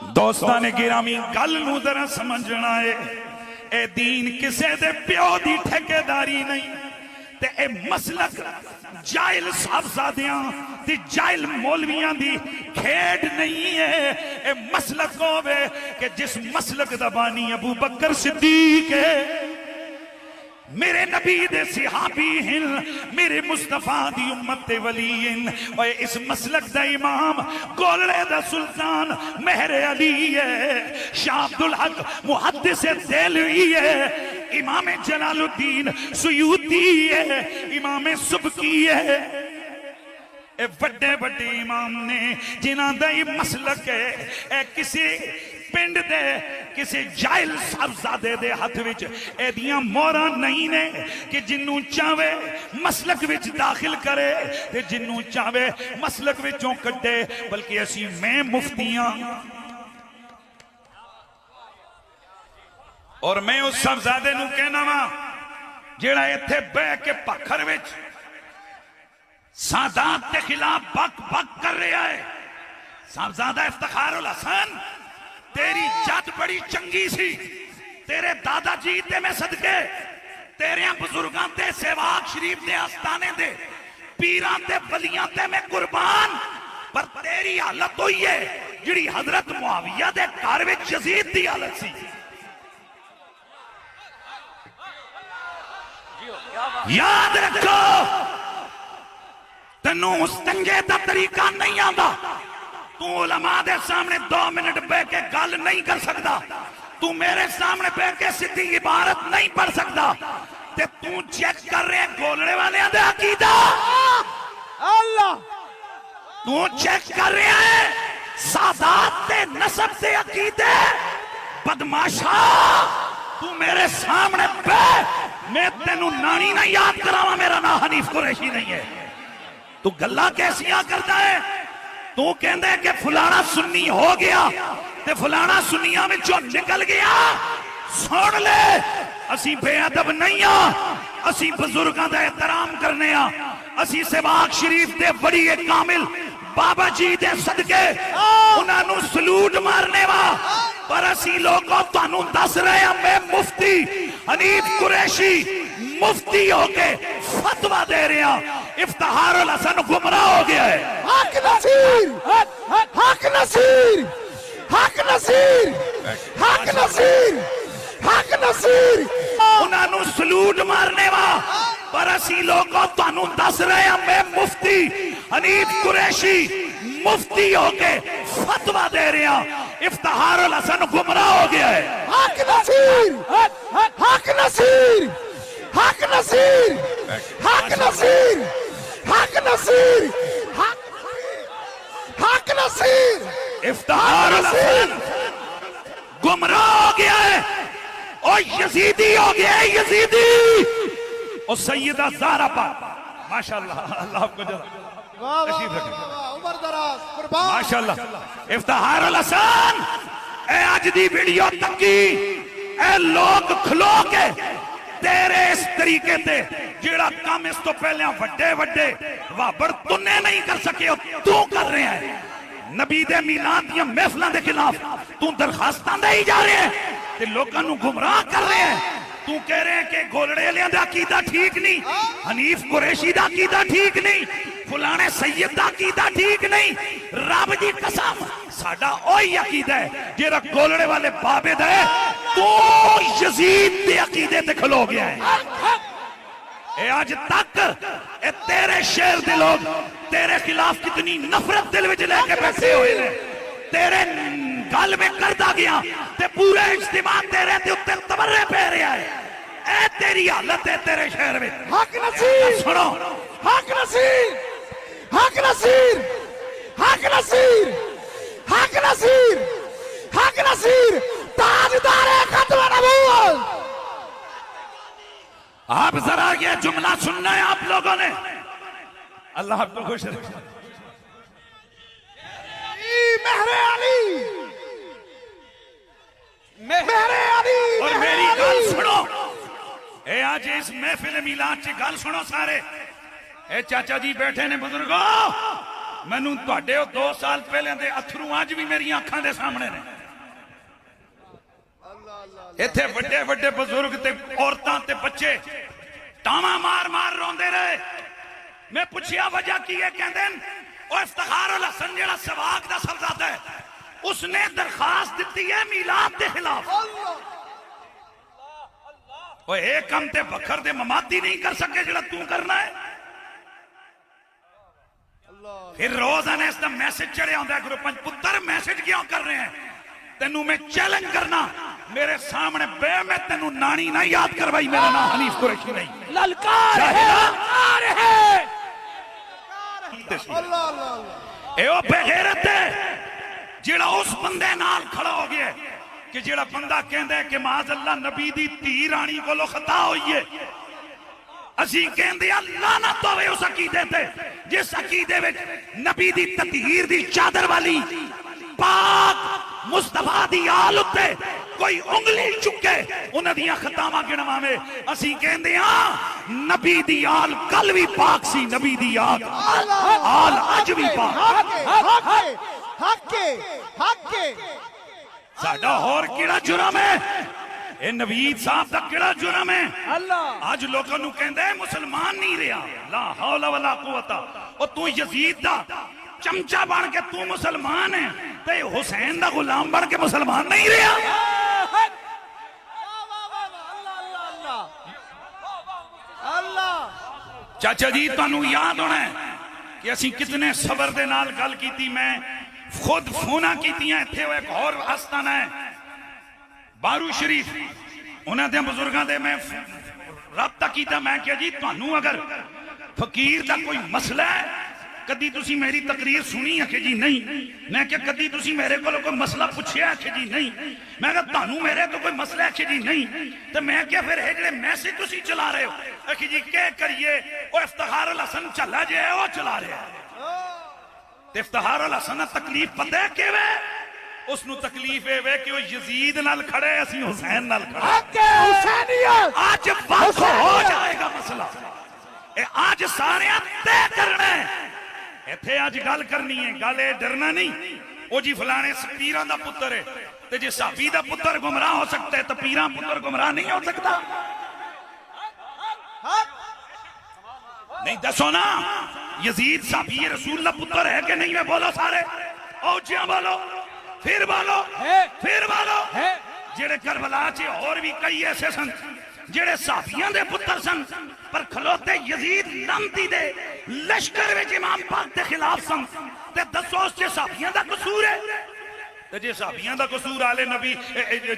دوستان گرامی گل نو ذرا سمجھنا ہے، اے دین کسے دے پیو دی ٹھیکیداری نہیں، تے اے مسلک جائل صاحبزادیاں تے جائل مولویاں دی کھیڑ نہیں ہے۔ اے مسلک ہوئے کہ جس مسلک دا بانی ابو بکر صدیق ہے، میرے نبی دے صحابی ہیں، میرے مصطفیٰ دی امت ولی ہیں، اور اس مسلک دا امام گولڑے دا سلطان مہر علی ہے، شاہ عبدالحق محدث دہلوی ہے، امام جلال الدین سیوطی ہے، امام سبکی ہے۔ اے بڑے بڑے امام نے جنہاں دا یہ مسلک ہے، اے کسی پنڈ دے کسی جائل صاحبزادے دے ہاتھ وچ اے دیاں مورا نہیں نے کہ جنوں چاہے مسلک وچ داخل کرے تے جنوں چاہے مسلک وچوں کٹے، بلکہ اسی میں مفتیاں اور میں اس صاحبزادے نو کہنا وا جیڑا ایتھے بہ کے پکھر وچ سادات کے خلاف بک بک کر رہا ہے۔ صاحبزادہ افتخار الحسن، تیری جد بڑی چنگی سی، تیرے دادا جی تے میں صدقے، تیرے بزرگاں تے سیواک شریف دے آستانے دے، پیران تے ولیاں تے میں قربان، پر تیری حالت ہوئی ہے جڑی حضرت معاویہ دے گھر وچ یزید دی حالت سی۔ یاد رکھو تنوں اس تنگے دا طریقہ نہیں آندا، تو علماء دے سامنے 2 منٹ بے کے گل نہیں کر سکتا، تو میرے سامنے بے کے سدھی عبارت نہیں پڑھ سکتا، تے تو چیک کر رہے گولڑے والے دے عقیدہ، اللہ تو چیک کر رہے ہیں سادات تے نسب تے عقیدے، بدماشا تو میرے سامنے بے، میں تینوں نانی نہ یاد کراوا، میرا نام حنیف قریشی نہیں ہے، تو گلہ کیسیاں کرتا ہے؟ تو کہندے کہ فلانا سنی ہو گیا تے فلانا سنیاں میں جو نکل گیا، سن لے اسی بے ادب نہیں ہاں، اسی بزرگاں دا احترام کرنے ہاں، اسی سیواک شریف دے بڑی ایک کامل بابا جی دے صدقے انہاں نو سلوٹ مارنے وا، پر اسی لوگوں تو انہوں دس رہے ہیں میں مفتی حنیف قریشی مفتی ہو کے فتوہ دے رہے ہیں، افتخار الحسن گمراہ ہو گیا ہے۔ حق نصیر، حق نصیر، حق نصیر، حق نصیر، حق نصیر، انہاں نو سلوٹ مارنے وا، پر اسی لوگوں تو انہوں دس رہے ہیں میں مفتی حنیف قریشی مفتی ہو کے فتوہ دے رہے ہیں، افتخار الحسن گمراہ ہو گیا ہے۔ حق نصیر، حق نصیر، حق نصیر، حق نصیر، حق نصیر، حق نصیر، افتخار الحسن گمراہ ہو گیا ہے اور یزیدی ہو گیا ہے، یزیدی اور سیدہ زہرا پاک، ماشاءاللہ اللہ آپ کو جزا تشریف رکھیں، عمر دراز قربان، ماشاءاللہ افتخار الحسن، اے آج دی ویڈیو تک کی اے لوگ کھلو کے تیرے اس طریقے تے جیڑا کام اس تو پہلے وڈے وڈے وابر تُنے نہیں کر سکے تو کر رہے ہیں، نبی دے میلاد یا محفلان دے خلاف تو درخواستان دے ہی جا رہے ہیں تے لوگاں نو گمراہ کر رہے ہیں، تو کہہ رہے ہیں کہ گولڑے لیاں دا عقیدہ ٹھیک نہیں، حنیف قریشی دا عقیدہ ٹھیک نہیں، فلانے سید دا عقیدہ ٹھیک نہیں، رب دی قسم ساڈا اوہی عقیدہ ہے جیڑا گولڑے والے بابد ہے، تو یزید دے عقیدے تے کھلو گیا ہے۔ اے آج تک اے تیرے شیر دے لوگ تیرے خلاف کتنی نفرت دل وچ لے کے بیٹھے ہوئے نے، تیرے گل میں کردہ گیا تے پورے اجتماع تیرے تے اتنے تبرے پہ رہا ہے، اے تیری حالت ہے تیرے شہر میں۔ حق نصیر، سنو حق نصیر، حق نصیر، حق نصیر، حق نصیر، حق نصیر، تاجدار ختم نبوت۔ آپ ذرا یہ جملہ سننا ہے آپ لوگوں نے، اللہ آپ کو خوش رکھے، مہر علی، مہر علی، اور میری گل سنو، اے آج اس محفل میلاد چی گل سنو سارے، اے چاچا جی بیٹھے نے بزرگوں، ਮੈਨੂੰ ਤੁਹਾਡੇ ਉਹ 2 ਸਾਲ ਪਹਿਲੇ ਦੇ ਅਥਰੂ ਅੱਜ ਵੀ ਮੇਰੀਆਂ ਅੱਖਾਂ ਦੇ ਸਾਹਮਣੇ ਨੇ। ਇੱਥੇ ਵੱਡੇ ਵੱਡੇ ਬਜ਼ੁਰਗ ਤੇ ਔਰਤਾਂ ਤੇ ਬੱਚੇ ਟਾਵਾਂ ਮਾਰ ਮਾਰ ਰੋਂਦੇ ਰਹੇ। ਮੈਂ ਪੁੱਛਿਆ ਵਜ੍ਹਾ ਕੀ ਹੈ, ਕਹਿੰਦੇ ਉਹ ਇਫਤਖਾਰ ਉਲ ਹਸਨ ਜਿਹੜਾ ਸਵਾਕ ਦਾ ਸਰਦਾਦਾ ਹੈ, ਉਸਨੇ ਦਰਖਾਸਤ ਦਿੱਤੀ ਹੈ میلاد کے خلاف۔ وہ ایک کم تے بکھر دے مماتی نہیں کر سکے جڑا تو کرنا ہے۔ پھر روزانہ اس دا میسج چڑھے ہوندہ ہے گروپ پتر میسج کیوں کر رہے ہیں؟ تینوں میں چیلنج کرنا میرے سامنے بے میں تینوں نانی نہ یاد کروائی، میرا نام حنیف قریشی نہیں۔ للکار ہے، للکار ہے۔ اے او بے غیرت ہے جیڑا اس بندے نال کھڑا ہو گیا کہ جیڑا بندہ کہندہ ہے کہ معاذ اللہ نبی دی تی رانی کو لو خطا ہوئی ہے۔ اسی کہندے اللہ نہ تو ہوئے اس عقیدے تھے جس عقیدے میں نبی دی تطہیر دی چادر والی پاک مصطفیٰ دی آلت ہے کوئی انگلی چکے انہ دیا خطامہ گنما میں۔ اسی کہندے ہاں نبی دی آل کل بھی پاک سی، نبی دی آل آج بھی پاک۔ حق کے ساڑھا اور کیڑا جرم ہے؟ اے نوید صاحب دا کیڑا جرم ہے؟ آج لوگوں نو کہندے ہیں مسلمان نہیں رہا، لا حول ولا قوت۔ اور تو یزید دا چمچہ بن کے تو مسلمان ہے، تے حسین دا غلام بن کے مسلمان نہیں رہا۔ چاچا جی تانوں یاد ہونا ہے کہ اسی کتنے صبر دے نال گل کیتی، میں خود فونا کیتی ہیں تھے وہ ایک اور آستانہ ہے بارو شریف، انہاں دے بزرگاں دے میں رابطہ کیتا، میں کیا جی تانوں اگر فقیر دا کوئی مسئلہ ہے کدی تسی میری تقریر سنی ہے کہ جی نہیں، میں کیا کدی تسی میرے کو کوئی مسئلہ پوچھیا ہے کہ جی نہیں، میں کہا تانوں میرے تو کوئی مسئلہ ہے کہ جی نہیں، تو میں کیا پھر ایجلے میسیج تسی چلا رہے ہو کہ جی کہہ کریے وہ افتخار الحسن چلا جائے وہ چلا رہے ہیں۔ افتخار الحسن تکلیف پتہ ہے کہ وہ اس نو تکلیف ہے کہ وہ یزید نال کھڑے اسی حسین نال کھڑے۔ آج وقت ہو جائے گا مسئلہ، آج سارے تے کرنے ایتھے آج گل کرنی ہے، گل ہے ڈرنا نہیں۔ وہ جی فلانے پیران دا پتر ہے تے جی صحابی دا پتر گمراہ ہو سکتا ہے تو پیران پتر گمراہ نہیں ہو سکتا؟ نہیں دسو نا یزید صحابی رسول اللہ پتر ہے کہ نہیں؟ میں بولو سارے اوچیاں بولو، پھر بولو، پھر بولو۔ جڑے کربلا چے اور بھی کئی ایسے سن جڑے صحابیاں دے پتر سن پر کھلوتے یزید لمتی دے لشکر وچ امام پاک دے خلاف سن، تے دسو اس چے صحابیاں دا قصور ہے؟ تے جے صحابیاں دا قصور آلے نبی،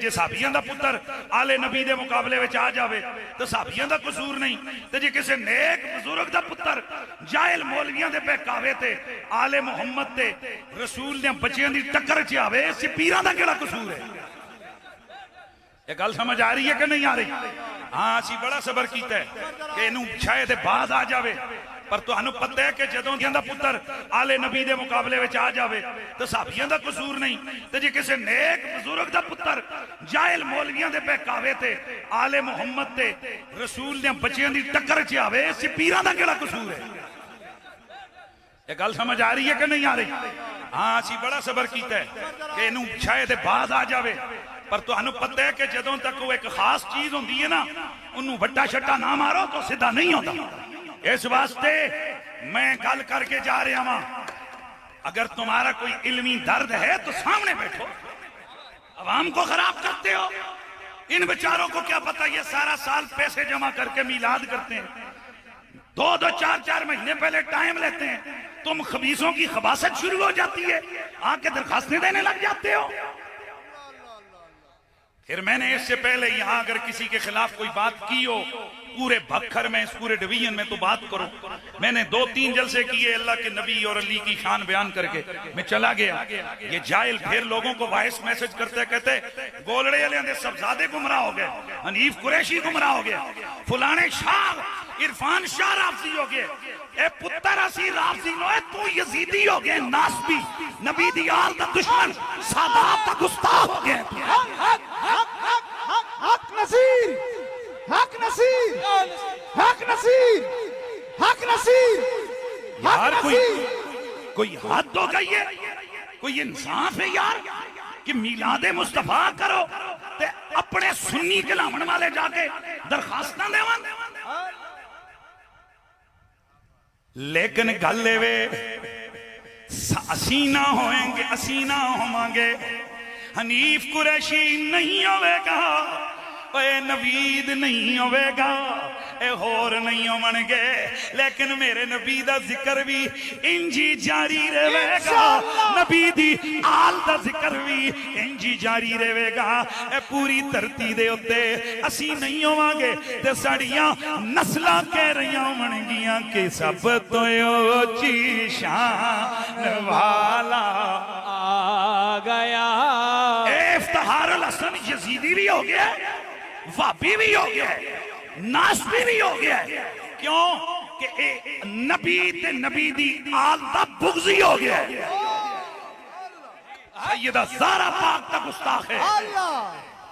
جے صحابیاں دا پتر آلے نبی دے مقابلے وچ آ جاوے تو صحابیاں دا قصور نہیں، تے جے کسے نیک بزرگ دا پتر جاہل مولویاں دے بہکاوے تے آلے محمد تے رسول دے بچیاں دی ٹکر چ آوے، اس پیراں دا کیڑا قصور ہے؟ یہ گل سمجھ آ رہی ہے کہ نہیں آ رہی؟ ہاں اسی بڑا صبر کیتا ہے کہ انہوں شاید بعد آ جاوے، پر تو انہوں پتہ ہے کہ جدوں دیاں دا پتر آلے نبی دے مقابلے وچ آ جاوے تو صحابیاں دا قصور نہیں، تے جے کسے نیک بزرگ دا پتر جاہل مولویاں دے بہکاوے تے آلے محمد تے رسول دے بچیاں دی ٹکر چ آوے، اس پیراں دا کیڑا قصور ہے؟ یہ گل سمجھ آ رہی ہے کہ نہیں آ رہی؟ ہاں اسی بڑا صبر کیتا ہے کہ انہوں شاید بعد آ جاوے، پر تو انہوں پتہ ہے کہ جدوں تک وہ ایک خاص چیز ہوندی ہے نا انہوں بٹا شٹا نہ مارو تو سدھا نہیں ہوتا۔ اس واسطے میں گل کر کے جا رہا ہوں، اگر تمہارا کوئی علمی درد ہے تو سامنے بیٹھو، عوام کو خراب کرتے ہو۔ ان بیچاروں کو کیا پتہ یہ سارا سال پیسے جمع کر کے میلاد کرتے ہیں، 2-4 مہینے پہلے ٹائم لیتے ہیں، تم خبیثوں کی خباثت شروع ہو جاتی ہے، آ کے درخواستیں دینے لگ جاتے ہو۔ پھر میں نے اس سے پہلے یہاں اگر کسی کے خلاف کوئی بات کی ہو پورے بھکھر میں، اس پورے ڈویژن میں تو بات کرو، میں نے 2-3 جلسے کیے اللہ کے نبی اور علی کی شان بیان کر کے میں چلا گیا۔ یہ جاہل پھر لوگوں کو وائس میسج کرتے کہتے گولڑے علیہ دے سبزادے گمراہ ہو گئے، حنیف قریشی گمراہ ہو گیا، فلانے شاہ عرفان شاہ رافضی ہو گئے، اے پتر اسی رافضی نو ہے تو یزیدی ہو گئے، ناسبی نبی دی آل دا دشمن، سادات دا گستاخ ہو گئے۔ حق نصیر، حق نصیر، حق نصیر، حق نصیر، یار کوئی کوئی حد ہو گئی ہے؟ کوئی انصاف ہے یار کہ میلاد مصطفیٰ کرو تے اپنے سنی کلاون والے جا کے درخواستاں دیوان؟ لیکن گلے وے اسی نہ ہوئیں گے، اسی نہ ہوئیں گے، حنیف قریشی نہیں ہوئے گا، اے نوید نہیں ہوئے گا، اے ہور نہیں ہومن گے، لیکن میرے نبی دا ذکر بھی انجی جاری رہے گا، نبی دی آل دا ذکر بھی انجی جاری رہے گا، اے پوری دھرتی دے ہوتے اسی نہیں ہوواں گے تے ساڑیاں نسلہ کہہ رہیاں ہومن گیاں کہ سب تو اونچی شان والا آ گیا۔ اے افتخار الحسن یزیدی بھی ہو گیا، وابی بھی ہو گیا، ناسبی بھی ہو گیا، کیوں کہ اے نبی تے نبی دی آل دا بغضی ہو گیا، سیدہ زہرا پاک دا گستاخ ہے،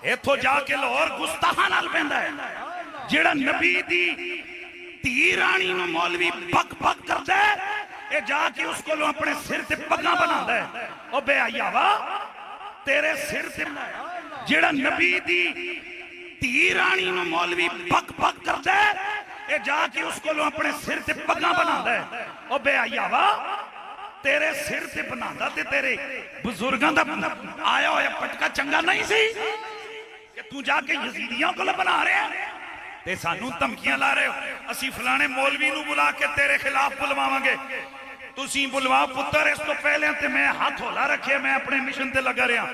ایتھو جا کے لاہور گستاخاں نال پیندا ہے، جیڑا نبی دی دھی رانی نو مولوی بک بک کردا ہے، اے جا کے اس کو اپنے سر تے پگاں بناندا ہے، او بے حیاوا تیرے سر تے جیڑا نبی دی دھی رانی نو مولوی بک بک کردا ہے، اے جا کے اس کو اپنے سر تے پگاں بناندا ہے، او بے حیاوا تیرے سر تے بناندا تے تیرے بزرگاں دا آیا ہویا پٹکا چنگا نہیں سی کہ تو جا کے یزیدیاں کو بنا رہے ہیں تے سانوں دھمکیاں لا رہے ہو، اسی فلانے مولوی نو بلا کے تیرے خلاف بلواواں گے، تسی بلواؤ پتر، اس تو پہلے تے میں ہاتھ ہولا رکھے، میں اپنے مشن تے لگا رہا،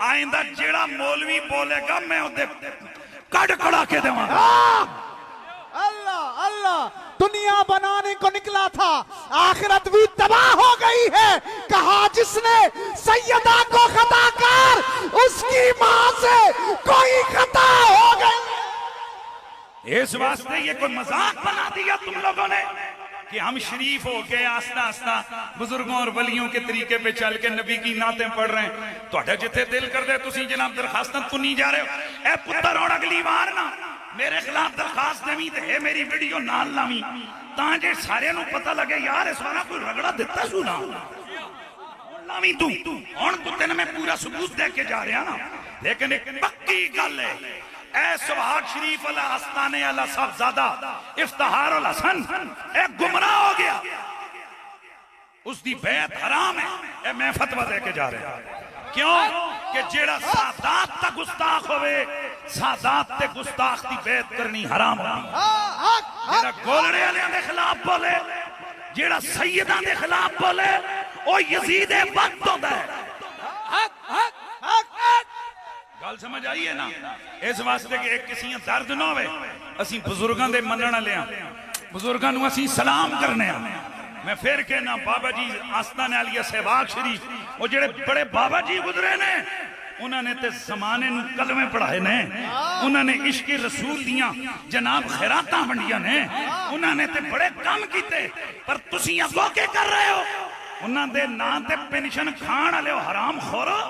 آئندہ جیڑا مولوی بولے گا میں اندے کڑ کڑا کے دوں گا۔ اللہ اللہ، دنیا بنانے کو نکلا تھا، آخرت بھی تباہ ہو گئی ہے، کہا جس نے سیدہ کو خطا کر اس کی ماں سے کوئی خطا ہو گئی۔ اس واسطے یہ کوئی مذاق بنا دیا تم لوگوں نے کہ ہم شریف ہو کے آستہ آستہ بزرگوں اور ولیوں کے طریقے پہ چل کے نبی کی نعتیں پڑھ رہے ہیں، تو اٹھے جتھے دل کر دے تسی جناب درخواستاں تو نہیں جا رہے ہو، اے پتر اور اگلی بار نا میرے خلاف درخواست دیویں تے اے میری ویڈیو نال لاویں تاں جے سارے نو پتہ لگے یار اس والا کوئی رگڑا دیتا سو نا لاویں تو ہن تو تین میں پورا ثبوت دے کے جا رہا نا، لیکن ایک پکی گل ہے، اے سبحان شریف اللہ آستانے اللہ صاحبزادہ افتخار الحسن اے گمراہ ہو گیا، اس دی بیعت حرام ہے، اے میں فتوہ دے کے جا رہا ہوں، کیوں کہ جیڑا سادات تا گستاخ ہوئے، سادات تے گستاخ دی بیعت کرنی حرام ہوئی، جیڑا گولڑے علیہ دے خلاف بولے، جیڑا سیدان دے خلاف بولے، وہ یزید وقت ہوتا ہے۔ گل سمجھ آئی ہے نا؟ اس واسطے کہ ایک کسی درد نہ ہوئے، اسی بزرگاں دے مننا لیا، بزرگاں نو اسی سلام کرنے ہیں۔ میں پھر کہنا بابا جی آستانے علیہ سہواگ شریف، وہ جڑے بڑے بابا جی گزرے نے، انہوں نے تے زمانے نو کلمے پڑھائے نے، انہوں نے عشق رسول دیاں جناب خیراتاں بنڈیاں نے، انہوں نے تے بڑے کام کیتے، پر تسی اگو کے کر رہے ہو، انہوں نے نا تے پینشن کھان والے حرام خورو،